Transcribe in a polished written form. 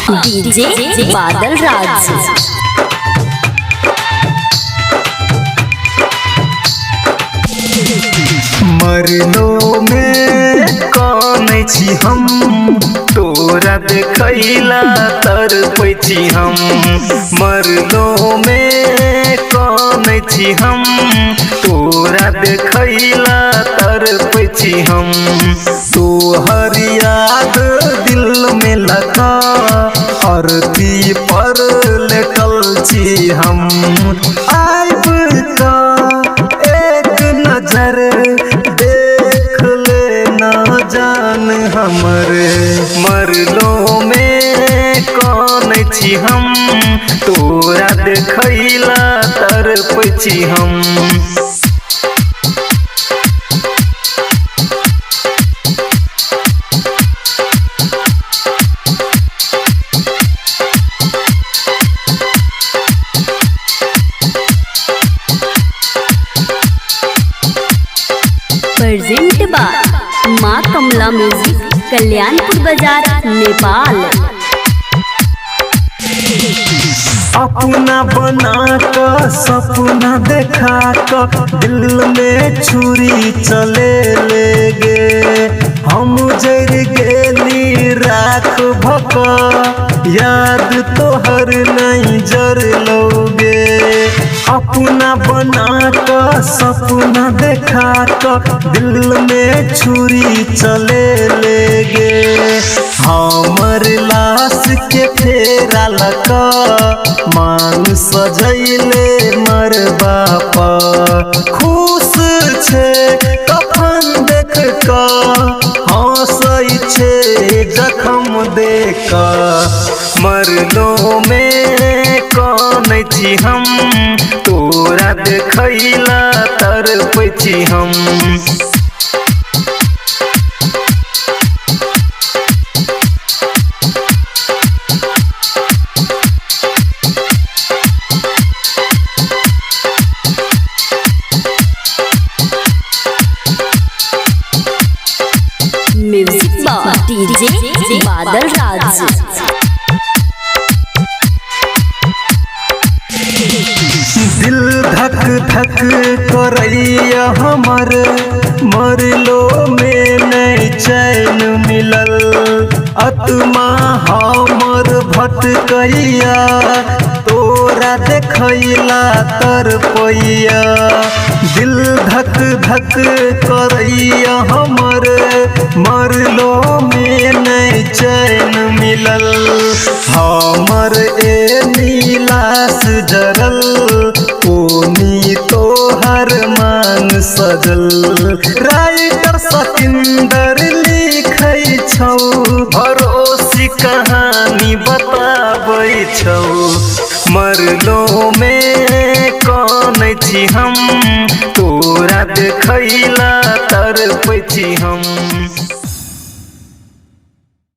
DJ बादल राज। मरलो में कौन छी हम तोरा देखैला तरपै छी हम। मरलो में कौन छी हम तोरा देखैला तरपै छी हम। तोहर याद दिल में लगा अरती पर लेटल छी हम। आइब का एक नजर देख ले ना जान हमर। मरलो में कौन छी हम तोरा देखैला तरपै छी हम। प्रेजेंट बाय माँ कमला म्यूजिक, कल्याणपुर बाजार, नेपाल। अपना बना कर सपना देखा कर दिल में छुरी चले ले गे। हम जर गेली राख भक याद तोहर नहीं जर लोगे। अपना बना कर सपना देखा कर दिल में छुरी चले ले गे। हमर लाश के फेरा लका मान सजैले मरबा पर। खुश छे कफन देख कर हंसै छे जखम देख। मरलो में कौन छी हम तोरा देखैला तरपै छी हम। म्यूजिक बाय डीजे बादल राज। दिल धक धक करैया हमर। मरलो में नहीं चैन मिलल। आत्मा हमर भटकैया तोरा देखैला तरपैया। दिल धक धक करैया हमर। मरलो में नहीं चैन मिलल। हमर ए नीलाश जरल ओनी तोहर मान सजल। राइटर सतिंदर लिखै छौ भरोसी कहानी बताबै छौ। मरलो में कौन छी हम तोरा देखैला तरपै छी हम।